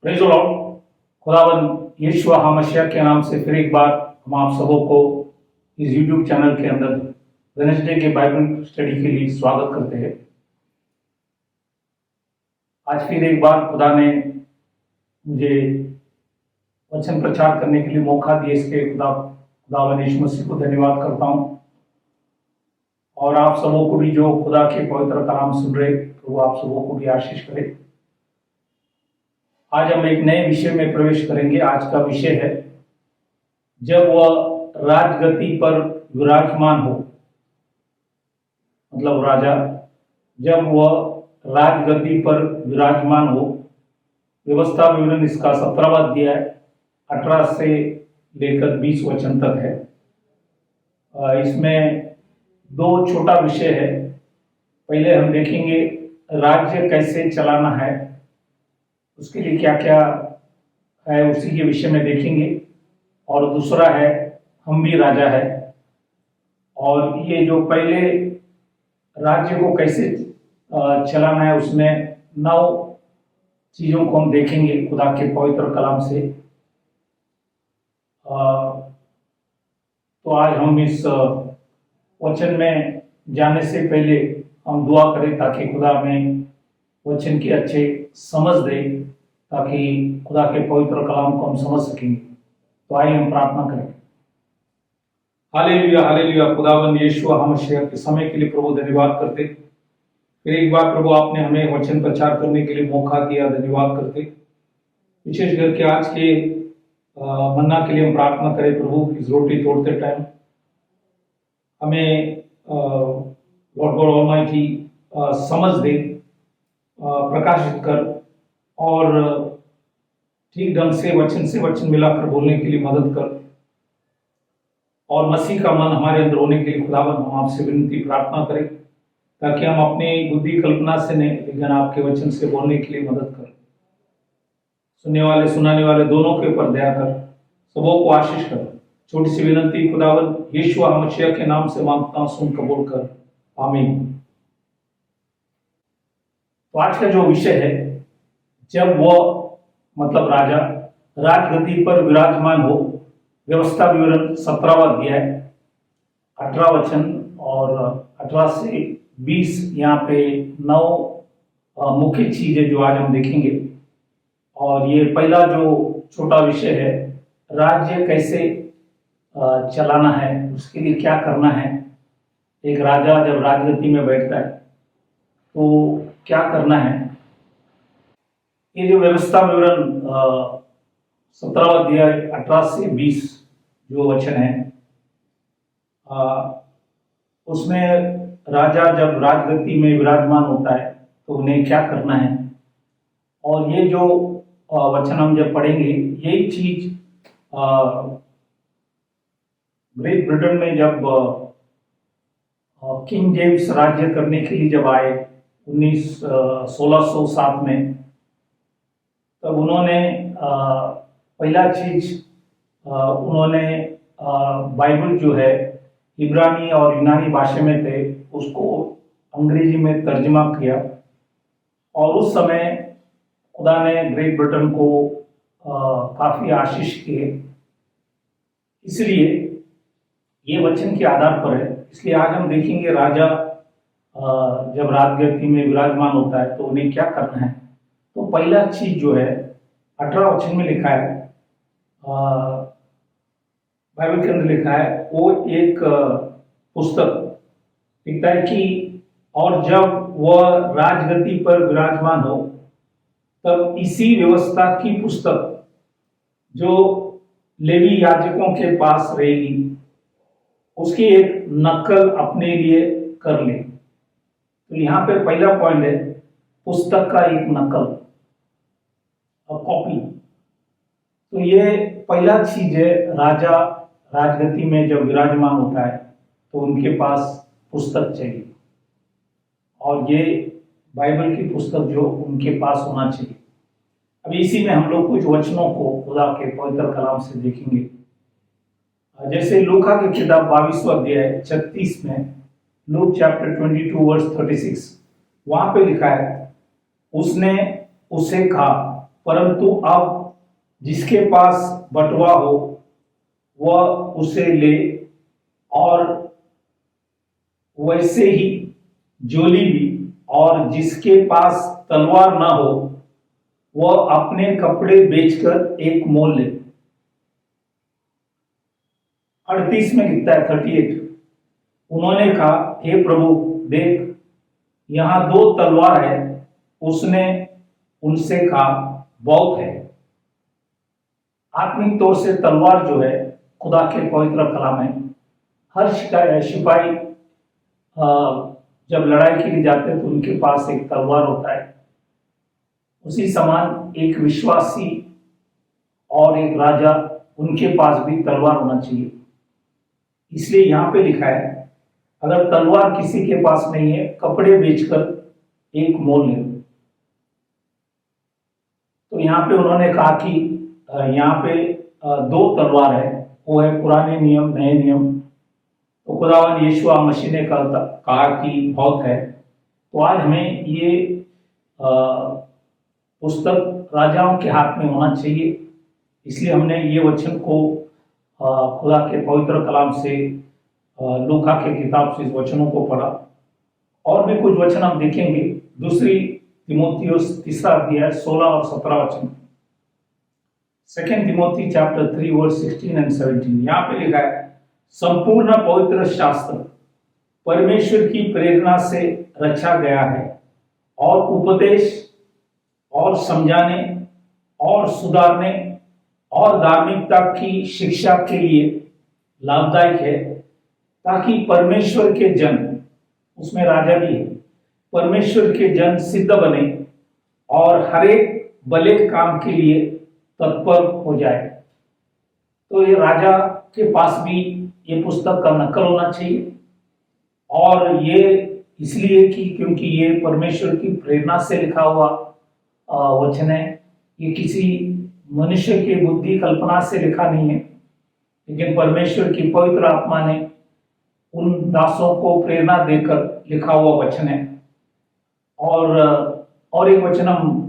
Praise the Lord. खुदावंद यीशु मसीह के नाम से फिर एक बार हम आप सबों को इस यूट्यूब चैनल के अंदर वेडनेसडे के बाइबल स्टडी के लिए स्वागत करते हैं। आज फिर एक बार खुदा ने मुझे वचन प्रचार करने के लिए मौका दिया, इसके खुदावंद यीशु मसीह को धन्यवाद करता हूँ। और आप सबों को भी जो खुदा के पवित्र कलाम सुन रहे, तो वो आप सबों को भी आशीष करे। आज हम एक नए विषय में प्रवेश करेंगे। आज का विषय है, जब वह राजगद्दी पर विराजमान हो, मतलब राजा जब वह राजगद्दी पर विराजमान हो। व्यवस्था विवरण इसका 17वां अध्याय 18 से लेकर 20 वचन तक है। इसमें दो छोटा विषय है। पहले हम देखेंगे राज्य कैसे चलाना है, उसके लिए क्या क्या है उसी के विषय में देखेंगे। और दूसरा है, हम भी राजा है। और ये जो पहले राज्य को कैसे चलाना है, उसमें 9 चीज़ों को हम देखेंगे खुदा के पवित्र कलाम से। तो आज हम इस वचन में जाने से पहले हम दुआ करें, ताकि खुदा हमें वचन की अच्छे समझ दे, ताकि खुदा के पवित्र कलाम को हम समझ सकेंगे। तो आइए हम प्रार्थना करें। Hallelujah hallelujah. खुदावंद यीशु मसीह के समय के लिए प्रभु धन्यवाद करते। फिर एक बार प्रभु आपने हमें वचन प्रचार करने के लिए मौका दिया, धन्यवाद करते। विशेष करके आज के मन्ना के लिए हम प्रार्थना करें प्रभु, इस रोटी तोड़ते टाइम हमें लॉर्ड गॉड ऑलमाइटी समझ दे, प्रकाशित कर, और ठीक ढंग से वचन मिलाकर बोलने के लिए मदद कर। और मसीह का मन हमारे अंदर होने के लिए खुदावंद हम आपसे विनती प्रार्थना करें, ताकि हम अपनी बुद्धि कल्पना से नहीं, लेकिन आपके वचन से बोलने के लिए मदद कर। सुनने वाले सुनाने वाले दोनों के ऊपर दया कर, सबों को आशीष कर। छोटी सी विनती खुदावंद यीशु मसीह के नाम से मांगता हूं, सुन कबूल कर, आमीन। तो आज का जो विषय है, जब वह मतलब राजा राजगद्दी पर विराजमान हो। व्यवस्था विवरण 17वां अध्याय 18 वचन और 18 से 20, यहाँ पे 9 मुख्य चीजें जो आज हम देखेंगे। और ये पहला जो छोटा विषय है, राज्य कैसे चलाना है, उसके लिए क्या करना है। एक राजा जब राजगद्दी में बैठता है तो क्या करना है। ये जो व्यवस्था विवरण 17वां अध्याय 18 से 20 जो वचन है, उसमें राजा जब राजगद्दी में विराजमान होता है तो उन्हें क्या करना है। और ये जो वचन हम जब पढ़ेंगे, यही चीज ग्रेट ब्रिटेन में जब किंग जेम्स राज्य करने के लिए जब आए 1607 में, तब उन्होंने पहला चीज उन्होंने बाइबल जो है इब्रानी और यूनानी भाषा में थे, उसको अंग्रेजी में तर्जमा किया। और उस समय खुदा ने ग्रेट ब्रिटेन को काफी आशीष किए। इसलिए ये वचन के आधार पर है। इसलिए आज हम देखेंगे राजा जब राजगद्दी में विराजमान होता है तो उन्हें क्या करना है। तो पहला चीज जो है 18 वचन में लिखा है, बाइबल के अंदर लिखा है, वो एक पुस्तक लिखता है कि और जब वह राजगद्दी पर विराजमान हो, तब इसी व्यवस्था की पुस्तक जो लेवी याजकों के पास रहेगी, उसकी एक नकल अपने लिए कर ले। तो यहाँ पे पहला पॉइंट है, पुस्तक का एक नकल, कॉपी। तो ये पहला चीज है, राजा राजगद्दी में जब विराजमान होता है तो उनके पास पुस्तक चाहिए। और ये बाइबल की पुस्तक जो उनके पास होना चाहिए। अब इसी में हम लोग कुछ वचनों को खुदा के पवित्र कलाम से देखेंगे। जैसे लूका की किताब 22वां अध्याय 36 में, लूक चैप्टर 22 वर्स 36, वहां पे लिखा है, उसने उसे कहा, परंतु अब जिसके पास बटुआ हो वह उसे ले, और वैसे ही जोली भी, और जिसके पास तलवार ना हो वह अपने कपड़े बेचकर एक मोल ले। 38 में लिखता है, 38, उन्होंने कहा, हे प्रभु देख, यहां 2 तलवार है। उसने उनसे कहा, बहुत है। आत्मिक तौर से तलवार जो है खुदा के पवित्र कलाम है। हर सिपाही जब लड़ाई के लिए जाते हैं तो उनके पास एक तलवार होता है। उसी समान एक विश्वासी और एक राजा, उनके पास भी तलवार होना चाहिए। इसलिए यहां पे लिखा है, अगर तलवार किसी के पास नहीं है, कपड़े बेचकर एक मोल ले। तो यहाँ पे उन्होंने कहा कि यहाँ पे 2 तलवार है, वो है पुराने नियम, नए नियम। तो खुदावन यीशु मसीह ने कहा कि बहुत है। तो आज हमें ये पुस्तक राजाओं के हाथ में होना चाहिए। इसलिए हमने ये वचन को खुदा के पवित्र कलाम से, लूका के किताब से इस वचनों को पढ़ा। और भी कुछ वचन हम देखेंगे। दूसरी तिमोथियुस 3 अध्याय 16 और 17 वचन। 2 तिमोथी चैप्टर 3 वर्स 16 एंड 17। यहाँ पे लिखा है, संपूर्ण पवित्र शास्त्र परमेश्वर की प्रेरणा से रचा गया है और उपदेश और समझाने और सुधारने और धार्मिकता की शिक्षा के लिए लाभदायक है, ताकि परमेश्वर के जन, उसमें राजा भी है, परमेश्वर के जन सिद्ध बने और हर एक भले काम के लिए तत्पर हो जाए। तो ये राजा के पास भी ये पुस्तक का नकल होना चाहिए, और ये इसलिए कि क्योंकि ये परमेश्वर की प्रेरणा से लिखा हुआ वचन है। ये किसी मनुष्य की बुद्धि कल्पना से लिखा नहीं है, लेकिन परमेश्वर की पवित्र आत्मा ने उन दासों को प्रेरणा देकर लिखा हुआ वचन है। और एक वचन हम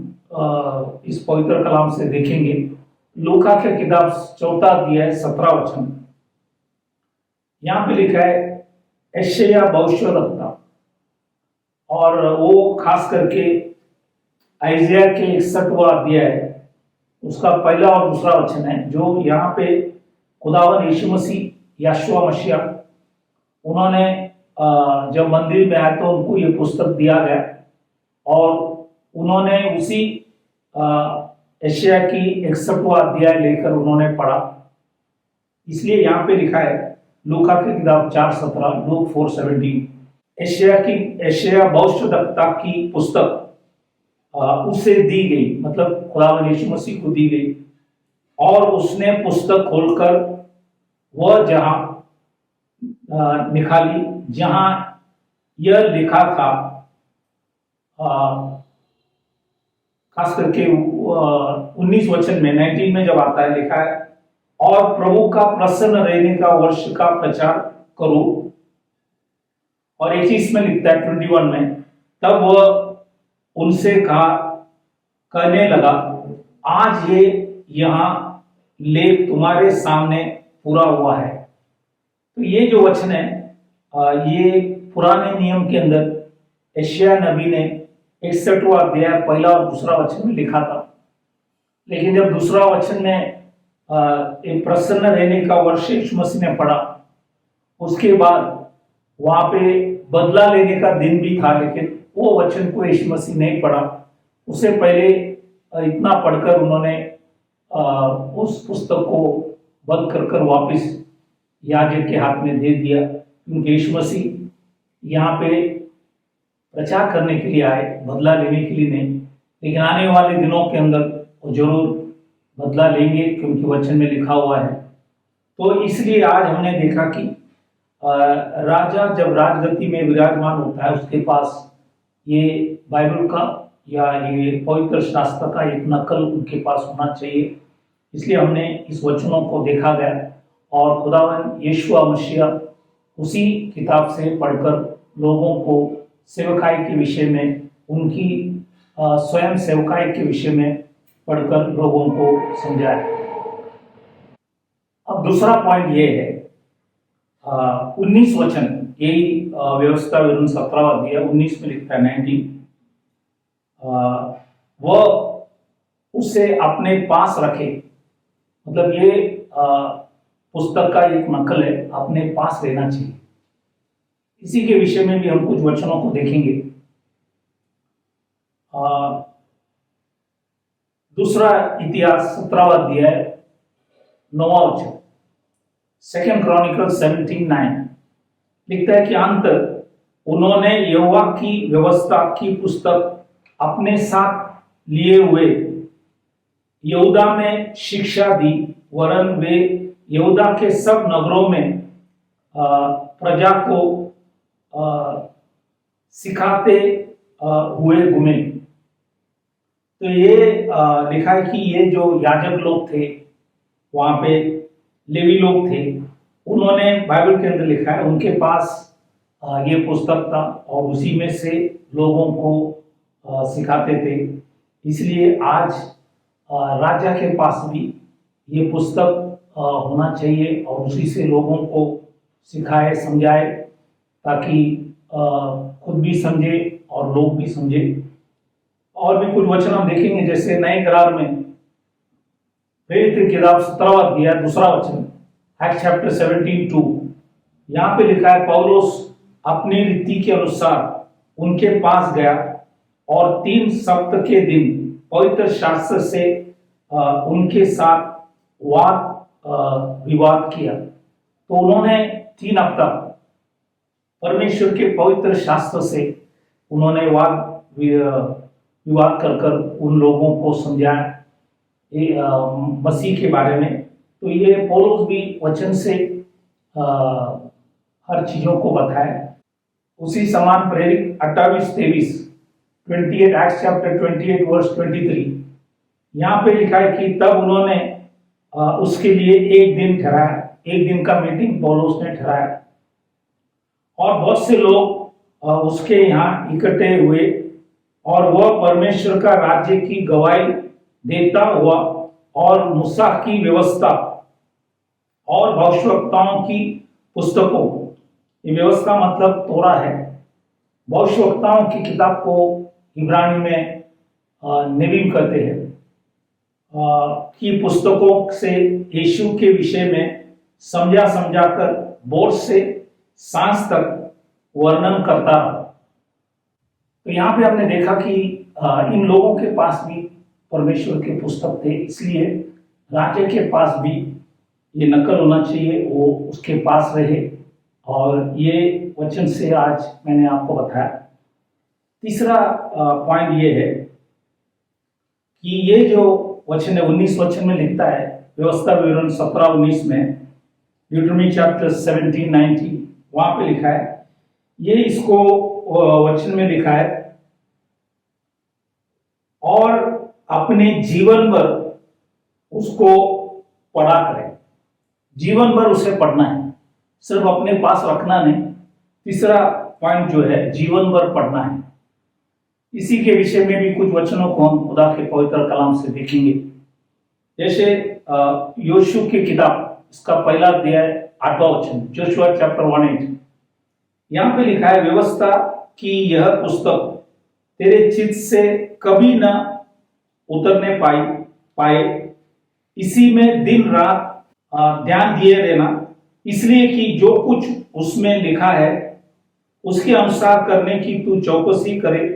इस पवित्र कलाम से देखेंगे, लूका के किताब 4 अध्याय 17 वचन। यहाँ पे लिखा है, यशायाह भविष्यद्वक्ता, और वो खास करके आइज़िया के 61वां अध्याय, उसका पहला और दूसरा वचन है, जो यहाँ पे खुदावन यीशु मसीह, यशुआ मसीह, उन्होंने जब मंदिर में आए तो उनको ये पुस्तक दिया गया, और उन्होंने उसी यशायाह की 61वां अध्याय लेकर उन्होंने पढ़ा। इसलिए यहाँ पे लिखा है, लूका की किताब 4:17, लूक 4:17, यशायाह भविष्यद्वक्ता की पुस्तक उसे दी गई, मतलब खुदावन यीशु मसीह को दी गई, और उसने पुस्तक खोलकर वह जहां निकाली जहां यह लिखा था, खास करके 19 वचन में, 19 में जब आता है, लिखा है, और प्रभु का प्रसन्न रहने का वर्ष का प्रचार करो। और 21 में लिखता है, 21 में, तब वह उनसे कहने लगा, आज ये यहाँ लेख तुम्हारे सामने पूरा हुआ है। तो ये जो वचन है, ये पुराने नियम के अंदर यशायाह नबी ने 61वां अध्याय पहला और दूसरा वचन में लिखा था। लेकिन जब दूसरा वचन में एक प्रसन्न रहने का वर्ष यीशु मसीह ने पढ़ा, उसके बाद वहां पे बदला लेने का दिन भी था, लेकिन वो वचन को यीशु मसीह नहीं पढ़ा। उससे पहले इतना पढ़कर उन्होंने उस पुस्तक को बंद कर वापस याजक के हाथ में दे दिया, क्योंकि यीशु मसीह यहाँ पे प्रचार करने के लिए आए, बदला लेने के लिए नहीं। लेकिन आने वाले दिनों के अंदर वो जरूर बदला लेंगे, क्योंकि वचन में लिखा हुआ है। तो इसलिए आज हमने देखा कि राजा जब राजगद्दी में विराजमान होता है, उसके पास ये बाइबल का या ये पवित्र शास्त्र का एक नकल उनके पास होना चाहिए। इसलिए हमने इस वचनों को देखा गया, और खुदावन यीशु मसीह उसी किताब से पढ़कर लोगों को सेवकाई के विषय में, उनकी स्वयं सेवकाई के विषय में पढ़कर लोगों को समझाए। अब दूसरा पॉइंट ये है 19 वचन, यही व्यवस्था विवरण 17 अध्याय 19 में लिखता है 19, वह उसे अपने पास रखे, मतलब ये पुस्तक का एक नकल है, अपने पास रहना चाहिए। इसी के विषय में भी हम कुछ वचनों को देखेंगे। दूसरा इतिहास 17 अध्याय 9 वचन, 2 क्रॉनिकल 17:9 लिखता है कि अंत उन्होंने यहोवा की व्यवस्था की पुस्तक अपने साथ लिए हुए यहूदा में शिक्षा दी, वरन वे यहूदा के सब नगरों में प्रजा को सिखाते हुए घूमे। तो ये लिखा है कि ये जो याजक लोग थे, वहां पे लेवी लोग थे, उन्होंने बाइबल के अंदर लिखा है उनके पास ये पुस्तक था और उसी में से लोगों को सिखाते थे। इसलिए आज राजा के पास भी ये पुस्तक होना चाहिए और उसी से लोगों को सिखाए, समझाए, ताकि खुद भी समझे और लोग भी समझे। और भी कुछ वचन हम देखेंगे, जैसे नए करार में प्रेरित की किताब 17 अध्याय 2 वचन, एक्ट चैप्टर 17:2, यहाँ पे लिखा है पौलुस अपनी रीति के अनुसार उनके पास गया और 3 सप्ताह के दिन पवित्र शास्त्र से उनके साथ वाद विवाद किया। तो उन्होंने 3 हफ्ता परमेश्वर के पवित्र शास्त्र से उन्होंने वाद विवाद कर उन लोगों को समझाया मसीह के बारे में। तो ये पौलुस भी वचन से हर चीजों को बताया। उसी समान प्रेरित 28-23, 28 एक्ट्स चैप्टर 28 वर्स 23, यहाँ पे लिखा है कि तब उन्होंने उसके लिए एक दिन ठहराया, एक दिन का मीटिंग पौलुस ने ठहराया और बहुत से लोग उसके यहाँ इकट्ठे हुए और वह परमेश्वर का राज्य की गवाही देता हुआ और मूसा की व्यवस्था और भविष्यवक्ताओं की पुस्तकों, ये व्यवस्था मतलब तोरा है, भविष्यवक्ताओं की किताब को इब्रानी में नबीम कहते हैं, की पुस्तकों से यीशु के विषय में समझा कर बोर से सांस तक वर्णन करता। तो यहाँ पे हमने देखा कि इन लोगों के पास भी परमेश्वर के पुस्तक थे, इसलिए राजा के पास भी ये नकल होना चाहिए, वो उसके पास रहे। और ये वचन से आज मैंने आपको बताया। तीसरा पॉइंट ये है कि ये जो वचन है 19 वचन में लिखता है, व्यवस्था विवरण 17-19 में, ड्यूटरॉनमी चैप्टर 17-19, वहां पे लिखा है, ये इसको वचन में लिखा है, और अपने जीवन भर उसको पढ़ा करें। जीवन भर उसे पढ़ना है, सिर्फ अपने पास रखना नहीं। तीसरा पॉइंट जो है, जीवन भर पढ़ना है। इसी के विषय में भी कुछ वचनों को हम खुदा के पवित्र कलाम से देखेंगे। जैसे योशू की किताब, इसका पहला अध्याय 8वां वचन, जोशुआ चैप्टर 1:8, यहाँ पे लिखा है, व्यवस्था की यह पुस्तक तेरे चित्त से कभी न उतरने पाए, इसी में दिन रात ध्यान दिए रहना, इसलिए कि जो कुछ उसमें लिखा है उसके अनुसार करने की तू चौकसी करे,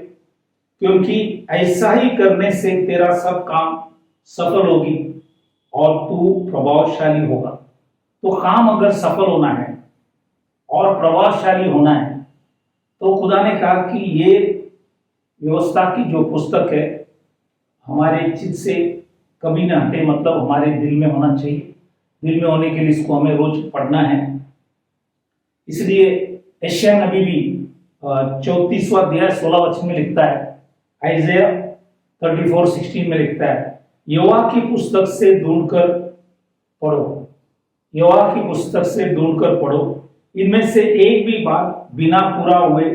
क्योंकि ऐसा ही करने से तेरा सब काम सफल होगी और तू प्रभावशाली होगा। तो काम अगर सफल होना है और प्रभावशाली होना है, तो खुदा ने कहा कि ये व्यवस्था की जो पुस्तक है हमारे चित्त से कभी ना हटे, मतलब हमारे दिल में होना चाहिए। दिल में होने के लिए इसको हमें रोज पढ़ना है। इसलिए यशायाह नबी भी 34वां अध्याय 16 वचन में लिखता है, आइज़ाया 34:16 में लिखता है, यहोवा की पुस्तक से ढूंढकर पढ़ो, यहोवा की पुस्तक से ढूंढकर पढ़ो, इनमें से एक भी बात बिना पूरा हुए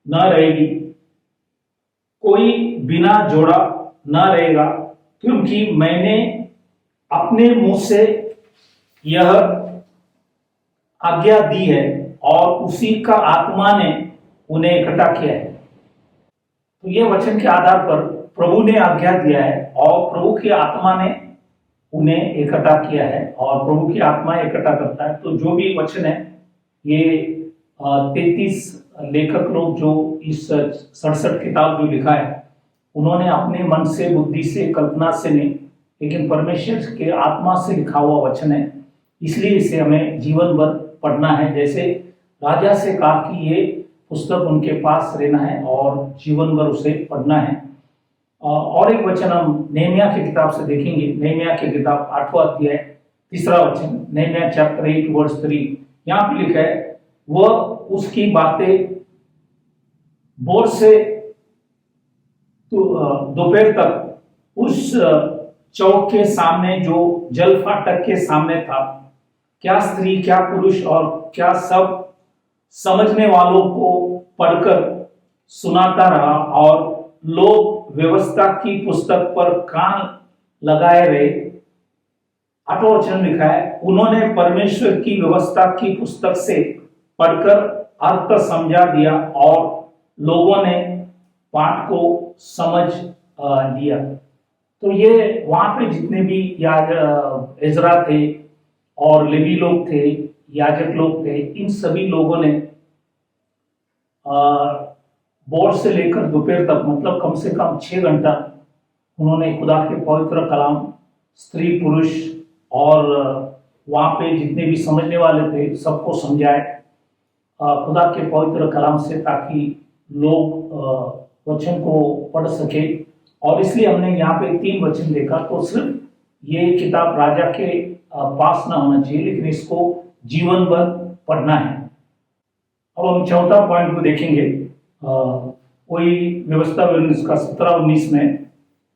न रहेगी, कोई बिना जोड़ा न रहेगा, क्योंकि मैंने अपने मुंह से यह आज्ञा दी है और उसी का आत्मा ने उन्हें इकट्ठा किया है। तो ये वचन के आधार पर प्रभु ने आज्ञा दिया है और प्रभु की आत्मा ने उन्हें इकट्ठा किया है और प्रभु की आत्मा इकट्ठा करता है। तो जो भी वचन है, ये 33 लेखक लोग जो इस 67 किताब जो लिखा है, उन्होंने अपने मन से, बुद्धि से, कल्पना से नहीं, लेकिन परमेश्वर के आत्मा से लिखा हुआ वचन है। इसलिए इसे हमें जीवन भर पढ़ना है। जैसे राजा से कहा कि ये पुस्तक उनके पास रहना है और जीवन भर उसे पढ़ना है। और एक वचन हम नेहमिया की किताब से देखेंगे। नेहमिया की किताब 8वां अध्याय 3रा वचन, नेहमिया चैप्टर 8 वर्स 3। यहाँ पे लिखा है, वह उसकी बातें भोर से दोपहर तक उस चौक के सामने जो जल फाटक के सामने था, क्या स्त्री, क्या पुरुष और क्या सब समझने वालों को पढ़कर सुनाता रहा और लोग व्यवस्था की पुस्तक पर कान लगाए रहे। 8वां वचन लिखा है, उन्होंने परमेश्वर की व्यवस्था की पुस्तक से पढ़कर अर्थ समझा दिया और लोगों ने पाठ को समझ लिया। तो ये वहां पे जितने भी इजरा थे और लेवी लोग थे, याजक लोग थे, इन सभी लोगों ने भोर से लेकर दोपहर तक, मतलब कम से कम 6 घंटा उन्होंने खुदा के पवित्र कलाम, स्त्री पुरुष और वहां पे जितने भी समझने वाले थे सबको समझाए खुदा के पवित्र कलाम से, ताकि लोग वचन को पढ़ सके। और इसलिए हमने यहाँ पे 3 वचन देखा। तो सिर्फ ये किताब राजा के पास ना होना चाहिए, लेकिन इसको जीवन भर पढ़ना है। अब हम चौथा पॉइंट को देखेंगे। कोई व्यवस्था का 17-19 में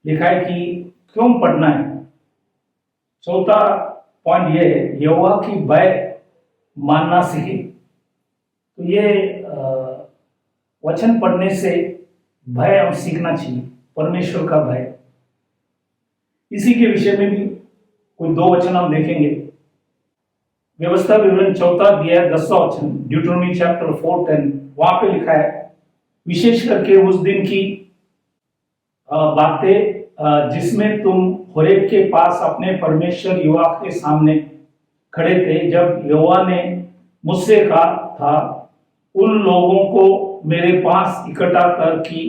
लिखा है कि क्यों पढ़ना है। चौथा पॉइंट ये है, यहोवा की भय मानना सीखे। तो ये वचन पढ़ने से भय हम सीखना चाहिए, परमेश्वर का भय। इसी के विषय में भी कोई 2 वचन हम देखेंगे। व्यवस्था विवरण 4 अध्याय 10वां वचन, ड्यूटरोनॉमी चैप्टर 4:10। वहां पे लिखा है, विशेष करके उस दिन की बातें जिसमें तुम होरेब के पास अपने परमेश्वर यहोवा के सामने खड़े थे, जब यहोवा ने मुझसे कहा था, उन लोगों को मेरे पास इकट्ठा कर कि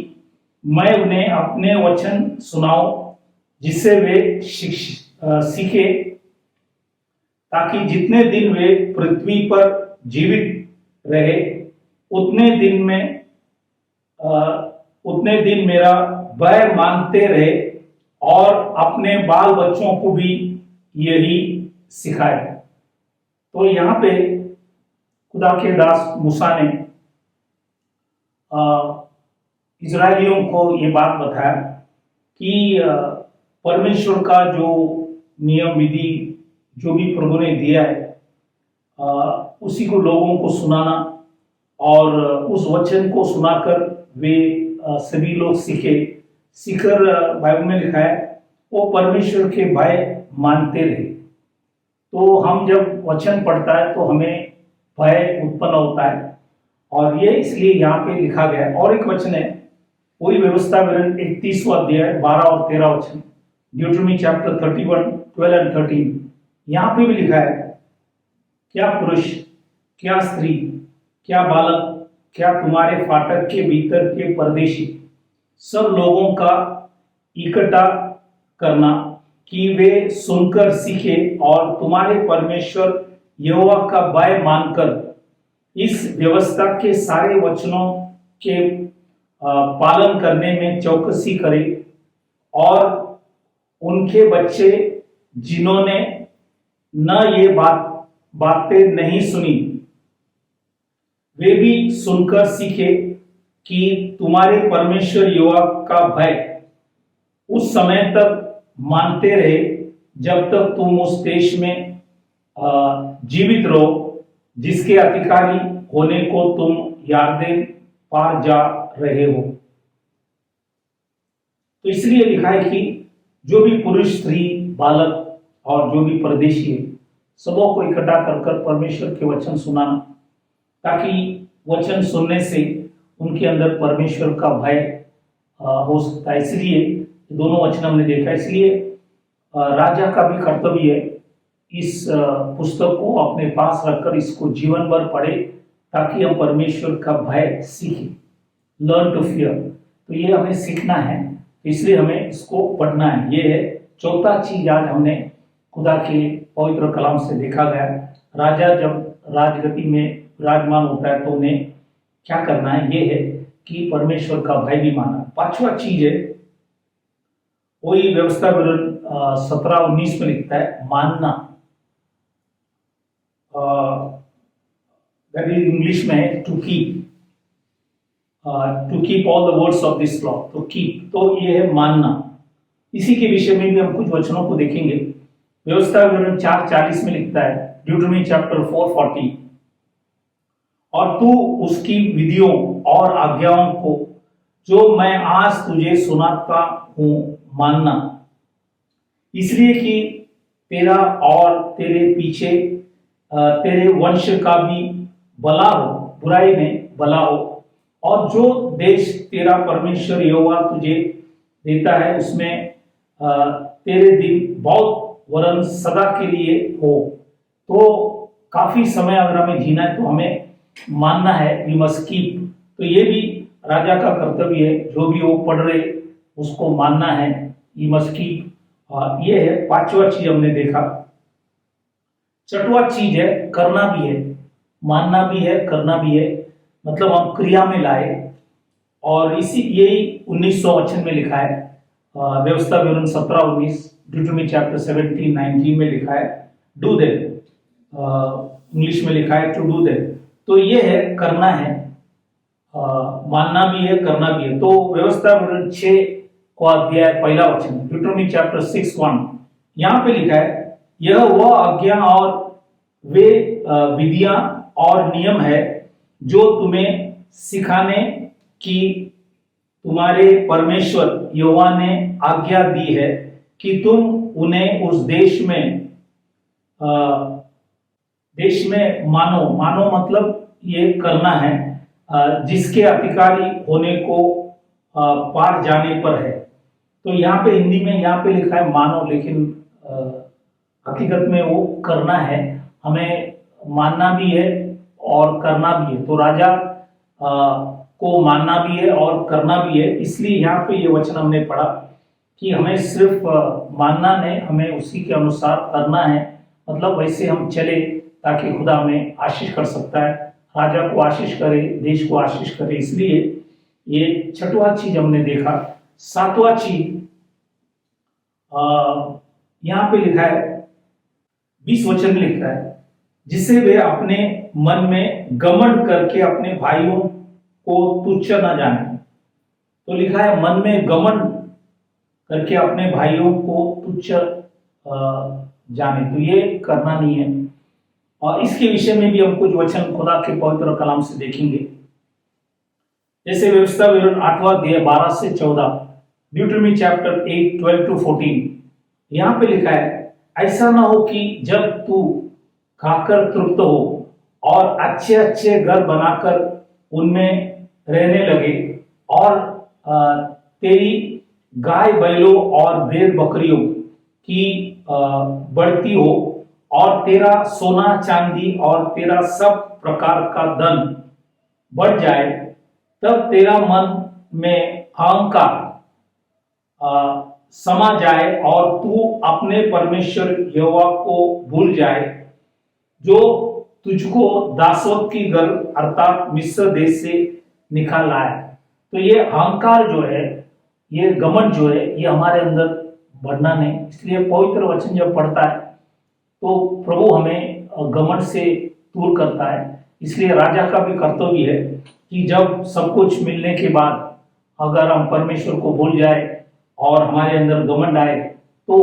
मैं उन्हें अपने वचन सुनाऊं, जिससे वे सीखे, ताकि जितने दिन वे पृथ्वी पर जीवित रहे उतने दिन मेरा भय मानते रहे और अपने बाल बच्चों को भी यही सिखाए। तो यहाँ पे खुदा के दास मूसा ने इजरायलियों को ये बात बताया कि परमेश्वर का जो नियम विधि जो भी प्रभु ने दिया है, उसी को लोगों को सुनाना और उस वचन को सुनाकर वे सभी लोग सीखकर बाइबल में लिखा है वो परमेश्वर के भय मानते रहे। तो हम जब वचन पढ़ता है तो हमें भय उत्पन्न होता है, और ये इसलिए यहाँ पे लिखा गया है। और एक वचन है, वही व्यवस्था विवरण 31वां अध्याय 12 और 13 वचन, ड्यूटरोनॉमी चैप्टर 31, 12 एंड 13। यहाँ पे भी लिखा है, क्या पुरुष, क्या स्त्री, क्या बालक, क्या तुम्हारे फाटक के भीतर के परदेशी, सब लोगों का इकट्ठा करना कि वे सुनकर सीखे और तुम्हारे परमेश्वर यहोवा का भय मानकर इस व्यवस्था के सारे वचनों के पालन करने में चौकसी करे, और उनके बच्चे जिन्होंने न ये बातें नहीं सुनी, वे भी सुनकर सीखे कि तुम्हारे परमेश्वर यहोवा का भय उस समय तक मानते रहे जब तक तुम उस देश में जीवित रहो जिसके अधिकारी होने को तुम यरदन पार जा रहे हो। तो इसलिए लिखा है कि जो भी पुरुष, स्त्री, बालक और जो भी परदेशी है, सबों को इकट्ठा कर कर परमेश्वर के वचन सुनाना, ताकि वचन सुनने से उनके अंदर परमेश्वर का भय हो सकता है। इसलिए दोनों वचन हमने देखा। इसलिए राजा का भी कर्तव्य है इस पुस्तक को अपने पास रखकर इसको जीवन भर पढ़े, ताकि हम परमेश्वर का भय सीखें। लर्न टू फियर, तो ये हमें सीखना है, इसलिए हमें इसको पढ़ना है। ये है चौथा चीज आज हमने खुदा के पवित्र कलाम से देखा गया। राजा जब राजगति में विराजमान होता है तो उन्हें क्या करना है, ये है कि परमेश्वर का भय भी माना। पांचवा चीज है, वही व्यवस्था विवरण 17-19 में लिखता है, मानना। दैट इज इंग्लिश में है to keep all the words of this law. तो कीप, तो ये है मानना। इसी के विषय में भी हम कुछ वचनों को देखेंगे। व्यवस्था विवरण 4:40 में लिखता है, ड्यूटरॉनमी चैप्टर 4:40, और तू उसकी विधियों और आज्ञाओं को जो मैं आज तुझे सुनाता हूं मानना, इसलिए कि तेरा और तेरे पीछे तेरे वंश का भी भला हो, बुराई में भला हो, और जो देश तेरा परमेश्वर यहोवा तुझे देता है उसमें तेरे दिन बहुत वरन सदा के लिए हो। तो काफी समय अगर हमें जीना है तो हमें मानना है, वी मस्ट कीप। तो ये भी राजा का कर्तव्य है, जो भी वो पढ़ रहे उसको मानना है, वी मस्ट कीप। ये है पांचवा चीज हमने देखा। छठवां चीज है करना भी है, मानना भी है, करना भी है, मतलब हम क्रिया में लाए। और इसी यही 1900 वचन में लिखा है, व्यवस्था विवरण 17-19, ड्यूटरॉनमी चैप्टर 17-19 में लिखा है, डू दैट। इंग्लिश में लिखा है टू डू दैट। तो ये है करना है, मानना भी है, करना भी है। तो व्यवस्था विवरण 6 को अध्याय 1 वचन, ड्यूटरॉनमी चैप्टर 6:1, यहाँ पे लिखा है, यह वह आज्ञा और वे विधियां और नियम है जो तुम्हें सिखाने की तुम्हारे परमेश्वर यहोवा ने आज्ञा दी है कि तुम उन्हें उस देश में मानो मतलब ये करना है जिसके अधिकारी होने को पार जाने पर है। तो यहाँ पे हिंदी में यहाँ पे लिखा है मानो, लेकिन हकीकत में वो करना है। हमें मानना भी है और करना भी है। तो राजा को मानना भी है और करना भी है। इसलिए यहाँ पे ये वचन हमने पढ़ा कि हमें सिर्फ मानना नहीं, हमें उसी के अनुसार करना है, मतलब वैसे हम चले ताकि खुदा हमें आशीष कर सकता है, राजा को आशीष करे, देश को आशीष करे। इसलिए ये छठवां चीज हमने देखा। सातवां चीज यहाँ पे लिखा है, 20 वचन में लिखा है, जिससे वे अपने मन में घमंड करके अपने भाइयों को तुच्छ न जाने। तो लिखा है मन में घमंड करके अपने भाइयों को तुच्छ जाने, तो ये करना नहीं है। और इसके विषय में भी हम कुछ वचन खुदा के पवित्र कलाम से देखेंगे। जैसे व्यवस्था विवरण 8वां अध्याय 12 से 14, ड्यूटरॉनमी चैप्टर 8:12-14, यहाँ पे लिखा है, ऐसा ना हो कि जब तू खाकर तृप्त हो और अच्छे अच्छे घर बनाकर उनमें रहने लगे और तेरी गाय बैलों और भेड़ बकरियों की बढ़ती हो और तेरा सोना चांदी और तेरा सब प्रकार का धन बढ़ जाए, तब तेरा मन में अहंकार समा जाए और तू अपने परमेश्वर यहोवा को भूल जाए, जो तुझको दासों की घर अर्थात मिस्र देश से निकाल आए। तो ये अहंकार जो है, ये घमंड जो है, ये हमारे अंदर बढ़ना नहीं। इसलिए पवित्र वचन जब पढ़ता है तो प्रभु हमें घमंड से दूर करता है। इसलिए राजा का भी कर्तव्य है कि जब सब कुछ मिलने के बाद अगर हम परमेश्वर को भूल जाए और हमारे अंदर घमंड आए तो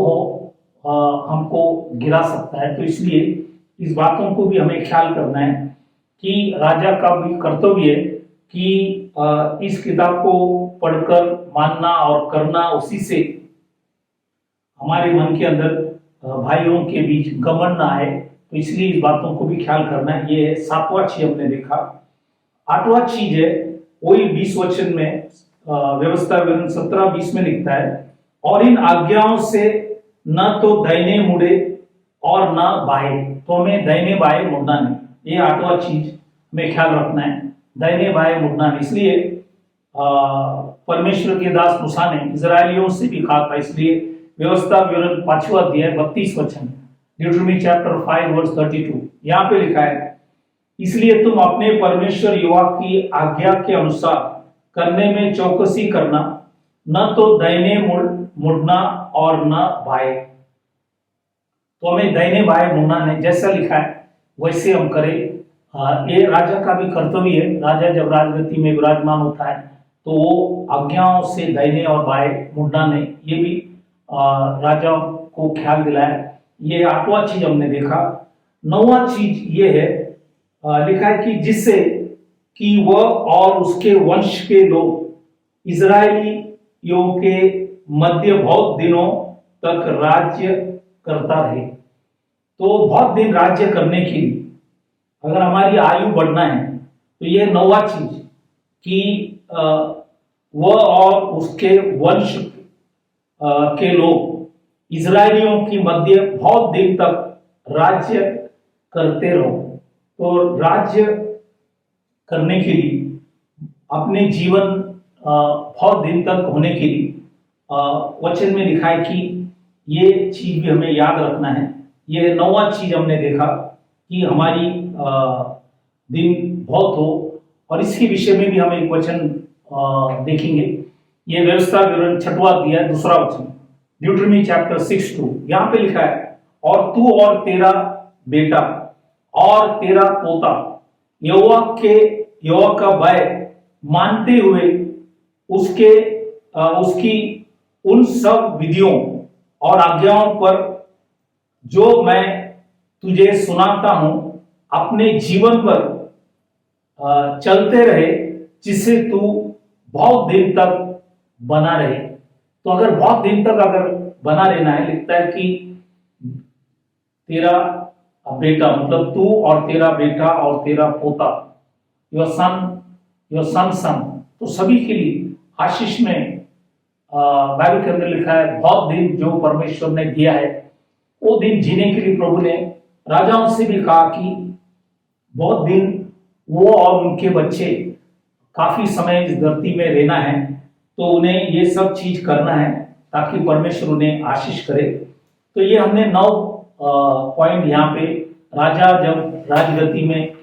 हमको गिरा सकता है। तो इसलिए इस बातों को भी हमें ख्याल करना है कि राजा का भी कर्तव्य है कि इस किताब को पढ़कर मानना और करना, उसी से हमारे मन के अंदर भाइयों के बीच घमंड ना आए, तो इसलिए इस बातों को भी ख्याल करना है। ये 7वां चीज हमने देखा। 8वां चीज है, वही 20 वचन में व्यवस्था विवरण 17-20 में लिखता है, और इन आज्ञाओं से न तो दाहिने मुड़े और न बाएं। तो हमें दाहिने बाएं मुड़ना नहीं, ये 8वां चीज हमें ख्याल रखना है, दाहिने बाएं मुड़ना नहीं। इसलिए परमेश्वर के दास मूसा ने इजरायलियों से भी कहा था, इसलिए व्यवस्था विवरण 5वां अध्याय 32 वचन, ड्यूटरमी चैप्टर 5 वर्स 32, यहाँ पे लिखा है, इसलिए तुम अपने परमेश्वर यहोवा की आज्ञा के अनुसार करने में चौकसी करना, न तो दाहिने मुड़ना और न बाएं। तो हमें दाहिने बाएं मुड़ना नहीं, जैसा लिखा है वैसे हम करें। ये राजा का भी कर्तव्य है। राजा जब राजगद्दी में विराजमान होता है तो वो आज्ञाओं से दाहिने और बाएं मुड़ना नहीं, ये भी राजा को ख्याल दिलाया। ये 8वां चीज हमने देखा। 9वां चीज ये है, लिखा है कि जिससे कि वह और उसके वंश के लोग इजराइलियों के मध्य बहुत दिनों तक राज्य करता रहे। तो बहुत दिन राज्य करने के लिए अगर हमारी आयु बढ़ना है तो ये 9वां चीज कि वह और उसके वंश के लोग इजरायलियों की मध्य बहुत दिन तक राज्य करते रहो। तो राज्य करने के लिए, अपने जीवन बहुत दिन तक होने के लिए वचन में लिखा है कि ये चीज भी हमें याद रखना है। ये 9वां चीज हमने देखा कि हमारी दिन बहुत हो, और इसके विषय में भी हम एक वचन देखेंगे। ये व्यवस्था विवरण 6वां अध्याय 2 वचन, ड्यूटरमी चैप्टर 6:2, यहाँ पे लिखा है, और तू और तेरा बेटा और तेरा पोता यहोवा का भय मानते हुए उसकी उन सब विधियों और आज्ञाओं पर जो मैं तुझे सुनाता हूं अपने जीवन पर चलते रहे, जिससे तू बहुत दिन तक बना रहे। तो अगर बहुत दिन तक अगर बना रहना है, लिखता है कि तेरा बेटा, मतलब तू और तेरा बेटा और तेरा पोता, योर सन, तो सभी के लिए आशीष में बाइबल के अंदर लिखा है बहुत दिन जो परमेश्वर ने दिया है वो दिन जीने के लिए प्रभु ने राजाओं से भी कहा कि बहुत दिन वो और उनके बच्चे काफी समय इस धरती में रहना है, तो उन्हें ये सब चीज करना है ताकि परमेश्वर उन्हें आशीष करे। तो ये हमने 9 पॉइंट यहाँ पे, राजा जब राजगद्दी में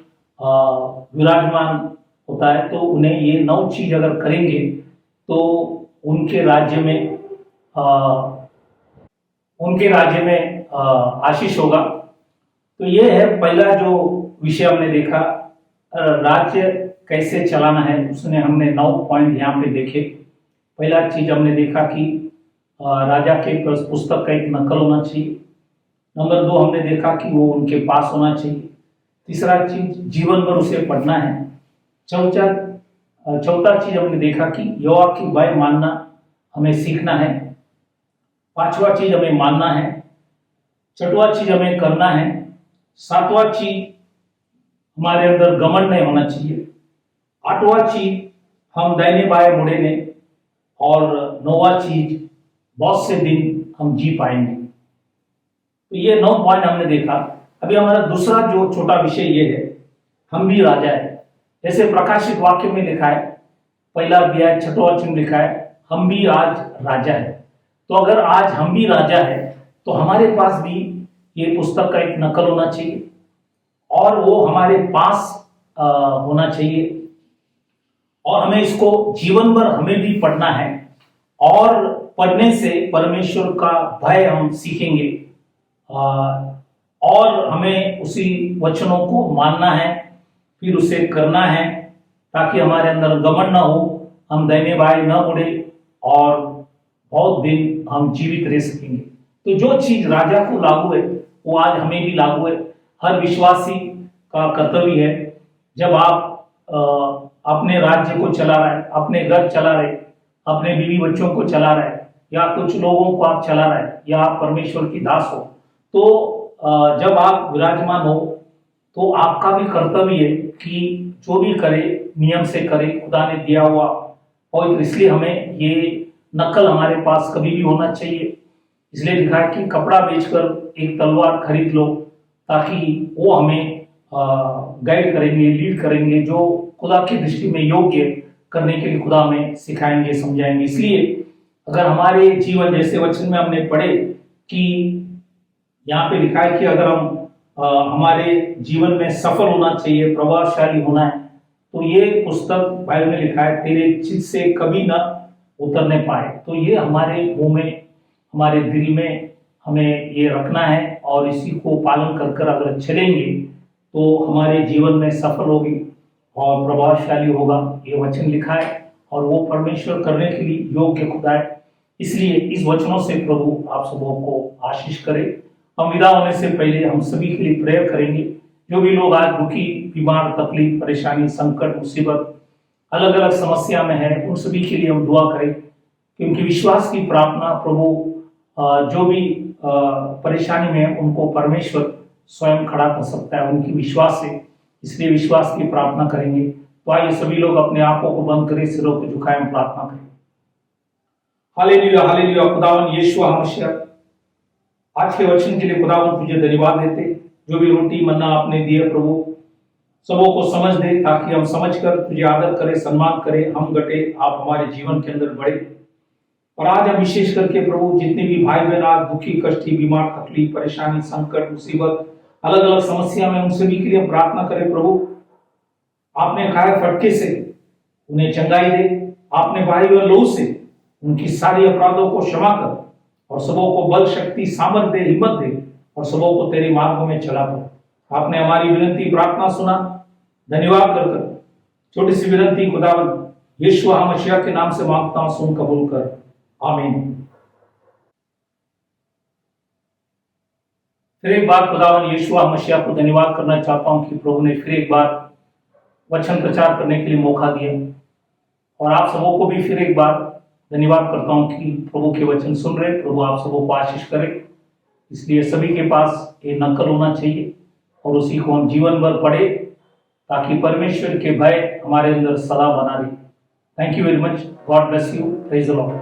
विराजमान होता है तो उन्हें ये 9 चीज अगर करेंगे तो उनके राज्य में आशीष होगा। तो ये है पहला जो विषय हमने देखा, राज्य कैसे चलाना है, उसने हमने 9 पॉइंट यहाँ पे देखे। पहला चीज हमने देखा कि राजा के पुस्तक का एक नकल होना चाहिए। नंबर 2 हमने देखा कि वो उनके पास होना चाहिए। तीसरा चीज जीवन भर उसे पढ़ना है। चौथा चीज हमने देखा कि यहोवा की भय मानना हमें सीखना है। 5वां चीज हमें मानना है। 6वां चीज हमें करना है। 7वां चीज हमारे अंदर घमंड नहीं होना चाहिए। 8वां चीज हम दाहिने बाएं मुड़े ने, और 9वां चीज बहुत से दिन हम जी पाएंगे। तो ये 9 पॉइंट हमने देखा। अभी हमारा दूसरा जो छोटा विषय ये है, हम भी राजा है। जैसे प्रकाशित वाक्य में लिखा है, पहला अध्याय 6वां वचन लिखा है, हम भी आज राजा है। तो अगर आज हम भी राजा है तो हमारे पास भी ये पुस्तक का एक नकल होना चाहिए, और वो हमारे पास होना चाहिए, और हमें इसको जीवन भर हमें भी पढ़ना है। और पढ़ने से परमेश्वर का भय हम सीखेंगे, और हमें उसी वचनों को मानना है, फिर उसे करना है, ताकि हमारे अंदर घमंड ना हो, हम दाहिने बाएं न मुड़े, और बहुत दिन हम जीवित रह सकेंगे। तो जो चीज राजा को लागू है वो आज हमें भी लागू है। हर विश्वासी का कर्तव्य है, जब आप अपने राज्य को चला रहे, अपने घर चला रहे, अपने बीवी बच्चों को चला रहे, या कुछ लोगों को आप चला रहे हैं या आप परमेश्वर की दास हो, तो जब आप विराजमान हो तो आपका भी कर्तव्य है कि जो भी करे नियम से करे, खुदा ने दिया हुआ। और इसलिए हमें ये नकल हमारे पास कभी भी होना चाहिए। इसलिए लिखा है कि कपड़ा बेचकर एक तलवार खरीद लो, ताकि वो हमें गाइड करेंगे, लीड करेंगे, जो खुदा की दृष्टि में योग्य करने के लिए खुदा हमें सिखाएंगे, समझाएंगे। इसलिए अगर हमारे जीवन, जैसे वचन में हमने पढ़े कि यहाँ पे लिखा है कि अगर हम हमारे जीवन में सफल होना चाहिए, प्रभावशाली होना है, तो ये पुस्तक बाइबल में लिखा है तेरे चित्त से कभी ना उतरने पाए। तो ये हमारे मुंह में, हमारे दिल में हमें ये रखना है, और इसी को पालन कर कर अगर चलेंगे तो हमारे जीवन में सफल होगी और प्रभावशाली होगा। ये वचन लिखा है और वो परमेश्वर करने के लिए योग्य खुदा है। इसलिए इस वचनों से प्रभु आप सबों को आशीष करे। हम विदा होने से पहले हम सभी के लिए प्रेयर करेंगे। जो भी लोग आज दुखी, बीमार, तकलीफ, परेशानी, संकट, मुसीबत, अलग अलग समस्या में है, उन सभी के लिए हम दुआ करें, क्योंकि विश्वास की प्रार्थना प्रभु जो भी परेशानी में है उनको परमेश्वर स्वयं खड़ा कर सकता है उनकी विश्वास से। इसलिए विश्वास की प्रार्थना करेंगे। तो आइए सभी लोग अपने आंखों को बंद करें, सिरों को झुकाएं, हम प्रार्थना करें। Hallelujah, hallelujah. खुदावन यीशु मसीह, आज के वचन के लिए खुदावन तुझे धन्यवाद देते। जो भी रोटी मन्ना आपने दिए प्रभु, सबों को समझ दे, ताकि हम समझकर तुझे आदर करें, सम्मान करें, हम घटे, आप हमारे जीवन के अंदर बढ़े। और आज हम विशेष करके प्रभु जितने भी भाई बहन आज दुखी, कष्टी, बीमार, तकलीफ, परेशानी, संकट, मुसीबत, अलग अलग समस्या में, उन सभी के लिए प्रार्थना करें प्रभु। आपने खाए फटके से उन्हें चंगाई दे, आपने भाई व लहू से उनकी सारी अपराधों को क्षमा कर, और सबों को बल, शक्ति, सामर्थ दे, हिम्मत दे, और सबों को तेरे मार्गों में चला कर। आपने हमारी विनती प्रार्थना सुना, धन्यवाद कर छोटी सी विनती खुदावंद यीशु मसीह के नाम से मांगता हूं, सुन कबूल कर, आमीन। फिर एक बार खुदावंद यीशु मसीह को धन्यवाद करना चाहता हूं कि प्रभु ने फिर एक बार वचन प्रचार करने के लिए मौका दिया, और आप सबों को भी फिर एक बार धन्यवाद करता हूं कि प्रभु के वचन सुन रहे। प्रभु आप सबों को आशीष करे। इसलिए सभी के पास ये नकल होना चाहिए और उसी को हम जीवन भर पढ़े, ताकि परमेश्वर के भय हमारे अंदर सदा बना रहे। Thank you very much. God bless you. Praise the Lord.